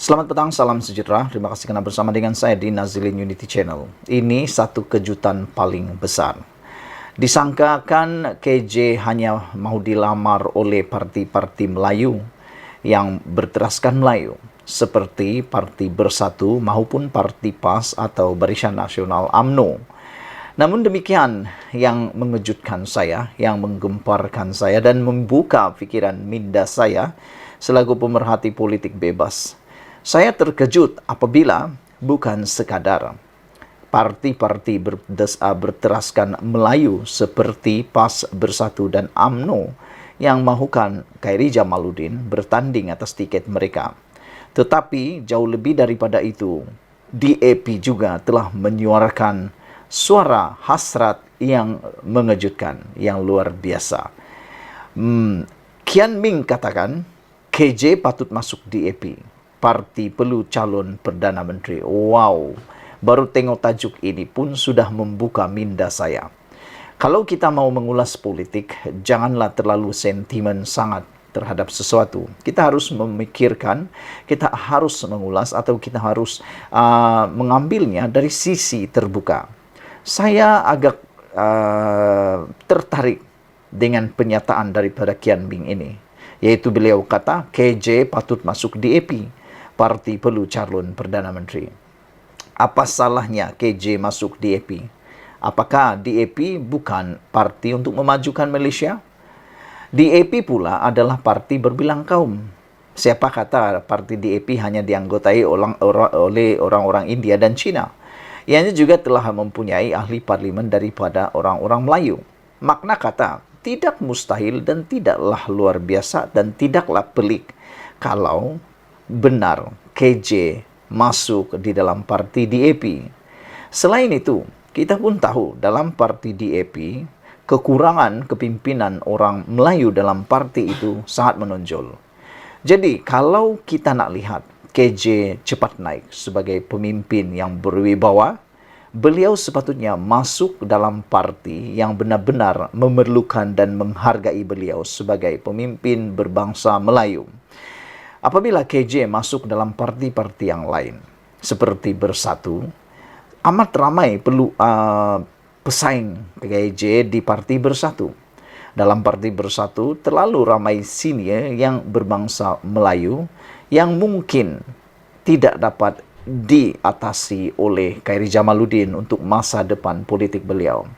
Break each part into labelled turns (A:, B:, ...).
A: Selamat petang, salam sejahtera. Terima kasih karena bersama dengan saya di Nazilin Unity Channel. Ini satu kejutan paling besar. Disangkakan KJ hanya mau dilamar oleh parti-parti Melayu yang berteraskan Melayu, seperti Parti Bersatu maupun Parti PAS atau Barisan Nasional UMNO. Namun demikian yang mengejutkan saya, yang menggemparkan saya dan membuka pikiran minda saya selaku pemerhati politik bebas. Saya terkejut apabila bukan sekadar parti-parti berteraskan Melayu seperti PAS Bersatu dan UMNO yang mahukan Khairi Jamaluddin bertanding atas tiket mereka. Tetapi jauh lebih daripada itu, DAP juga telah menyuarakan suara hasrat yang mengejutkan, yang luar biasa. Kian Ming katakan, KJ patut masuk DAP. Parti perlu calon Perdana Menteri. Wow, baru tengok tajuk ini pun sudah membuka minda saya. Kalau kita mau mengulas politik, janganlah terlalu sentimen sangat terhadap sesuatu. Kita harus memikirkan, kita harus mengulas atau kita harus mengambilnya dari sisi terbuka. Saya agak tertarik dengan pernyataan daripada Kian Ming ini, yaitu beliau kata KJ patut masuk DAP. Parti perlu calon Perdana Menteri. Apa salahnya KJ masuk DAP? Apakah DAP bukan parti untuk memajukan Malaysia? DAP pula adalah parti berbilang kaum. Siapa kata parti DAP hanya dianggotai oleh orang-orang India dan Cina? Ianya juga telah mempunyai ahli parlimen daripada orang-orang Melayu. Makna kata, tidak mustahil dan tidaklah luar biasa dan tidaklah pelik kalau benar KJ masuk di dalam parti DAP. Selain itu, kita pun tahu dalam parti DAP, kekurangan kepimpinan orang Melayu dalam parti itu sangat menonjol. Jadi, kalau kita nak lihat KJ cepat naik sebagai pemimpin yang berwibawa, beliau sepatutnya masuk dalam parti yang benar-benar memerlukan dan menghargai beliau sebagai pemimpin berbangsa Melayu. Apabila KJ masuk dalam parti-parti yang lain, seperti Bersatu, amat ramai perlu pesaing KJ di parti Bersatu. Dalam parti Bersatu, terlalu ramai senior yang berbangsa Melayu yang mungkin tidak dapat diatasi oleh Khairi Jamaluddin untuk masa depan politik beliau.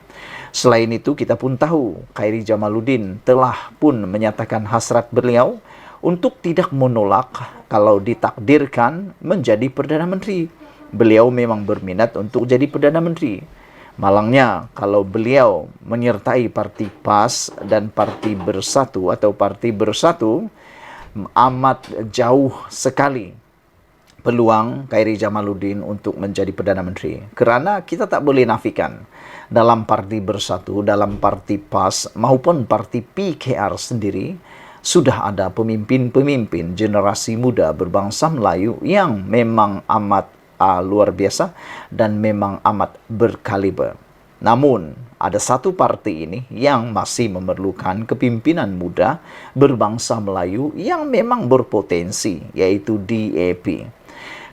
A: Selain itu, kita pun tahu Khairi Jamaluddin telah pun menyatakan hasrat beliau untuk tidak menolak kalau ditakdirkan menjadi Perdana Menteri. Beliau memang berminat untuk jadi Perdana Menteri. Malangnya, kalau beliau menyertai Parti PAS dan Parti Bersatu atau Parti Bersatu, amat jauh sekali peluang Khairi Jamaluddin untuk menjadi Perdana Menteri. Kerana kita tak boleh nafikan, dalam Parti Bersatu, dalam Parti PAS maupun Parti PKR sendiri, sudah ada pemimpin-pemimpin generasi muda berbangsa Melayu yang memang amat luar biasa dan memang amat berkaliber. Namun, ada satu parti ini yang masih memerlukan kepimpinan muda berbangsa Melayu yang memang berpotensi, yaitu DAP.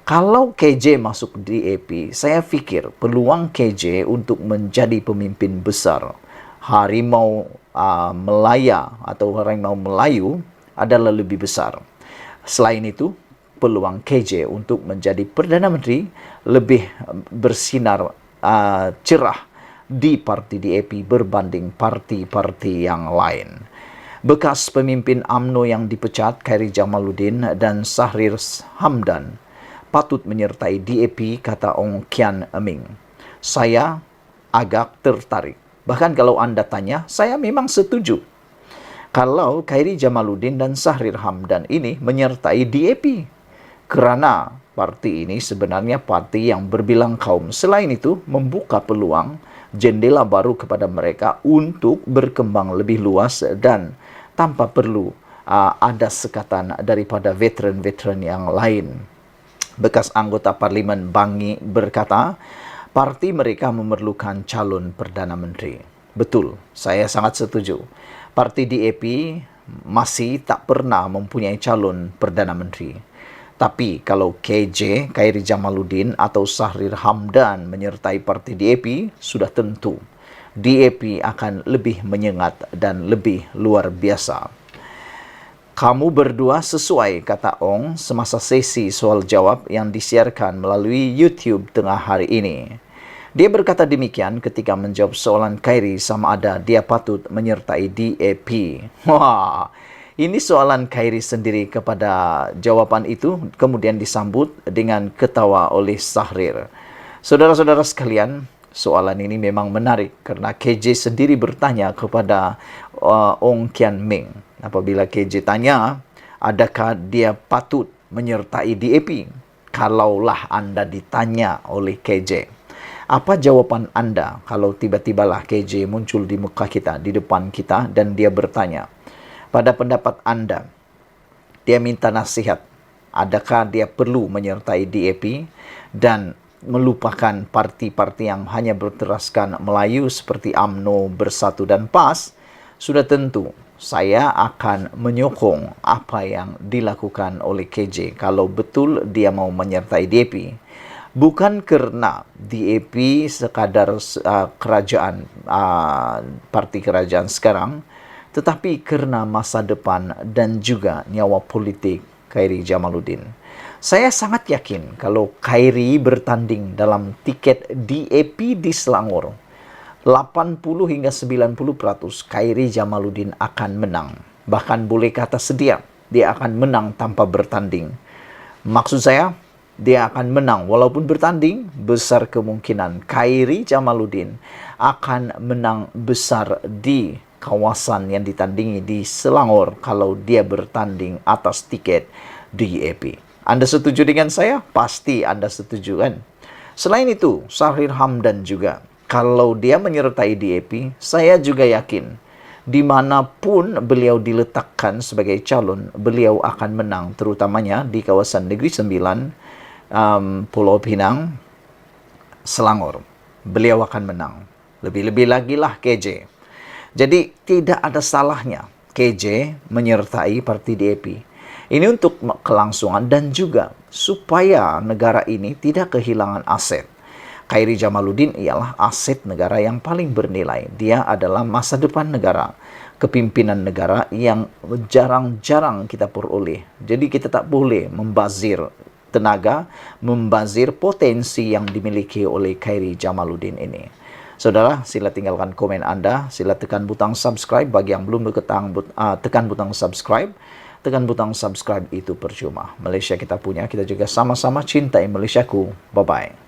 A: Kalau KJ masuk DAP, saya fikir peluang KJ untuk menjadi pemimpin besar harimau Melaya atau harimau Melayu adalah lebih besar. Selain itu, peluang KJ untuk menjadi Perdana Menteri lebih bersinar cerah di parti DAP berbanding parti-parti yang lain. Bekas pemimpin UMNO yang dipecat, Khairi Jamaluddin dan Shahrir Hamdan, patut menyertai DAP, kata Ong Kian Ming. Saya agak tertarik. Bahkan kalau anda tanya, saya memang setuju kalau Khairi Jamaluddin dan Shahrir Hamdan ini menyertai DAP. Kerana parti ini sebenarnya parti yang berbilang kaum. Selain itu, membuka peluang jendela baru kepada mereka untuk berkembang lebih luas dan tanpa perlu ada sekatan daripada veteran-veteran yang lain. Bekas anggota parlimen Bangi berkata, parti mereka memerlukan calon Perdana Menteri. Betul, saya sangat setuju. Parti DAP masih tak pernah mempunyai calon Perdana Menteri. Tapi kalau KJ, Khairi Jamaluddin atau Syahrir Hamdan menyertai parti DAP, sudah tentu DAP akan lebih menyengat dan lebih luar biasa. Kamu berdua sesuai, kata Ong semasa sesi soal jawab yang disiarkan melalui YouTube tengah hari ini. Dia berkata demikian ketika menjawab soalan Khairi sama ada dia patut menyertai DAP. Wah, ini soalan Khairi sendiri kepada jawaban itu kemudian disambut dengan ketawa oleh Syahrir. Saudara-saudara sekalian, soalan ini memang menarik karena KJ sendiri bertanya kepada Ong Kian Ming. Apabila KJ tanya, adakah dia patut menyertai DAP? Kalaulah Anda ditanya oleh KJ, apa jawaban Anda kalau tiba-tibalah KJ muncul di muka kita, di depan kita dan dia bertanya, pada pendapat Anda, dia minta nasihat, adakah dia perlu menyertai DAP dan melupakan parti-parti yang hanya berteraskan Melayu seperti UMNO, Bersatu dan PAS? Sudah tentu saya akan menyokong apa yang dilakukan oleh KJ kalau betul dia mau menyertai DAP. Bukan kerana DAP sekadar kerajaan, parti kerajaan sekarang, tetapi kerana masa depan dan juga nyawa politik Khairi Jamaluddin. Saya sangat yakin kalau Khairi bertanding dalam tiket DAP di Selangor, 80 hingga 90% Khairi Jamaluddin akan menang. Bahkan boleh kata sedia, dia akan menang tanpa bertanding. Maksud saya, dia akan menang walaupun bertanding, besar kemungkinan Khairi Jamaluddin akan menang besar di kawasan yang ditandingi di Selangor kalau dia bertanding atas tiket DAP. Anda setuju dengan saya? Pasti Anda setuju kan? Selain itu, Syahrir Hamdan juga, kalau dia menyertai DAP, saya juga yakin dimanapun beliau diletakkan sebagai calon, beliau akan menang, terutamanya di kawasan Negeri Sembilan, Pulau Pinang, Selangor. Beliau akan menang. Lebih-lebih lagi lah KJ. Jadi tidak ada salahnya KJ menyertai parti DAP. Ini untuk kelangsungan dan juga supaya negara ini tidak kehilangan aset. Khairi Jamaluddin ialah aset negara yang paling bernilai. Dia adalah masa depan negara, kepimpinan negara yang jarang-jarang kita peroleh. Jadi kita tak boleh membazir tenaga, membazir potensi yang dimiliki oleh Khairi Jamaluddin ini. Saudara, sila tinggalkan komen Anda, sila tekan butang subscribe bagi yang belum tekan butang subscribe. Tekan butang subscribe itu percuma. Malaysia kita punya, kita juga sama-sama cintai Malaysiaku. Bye-bye.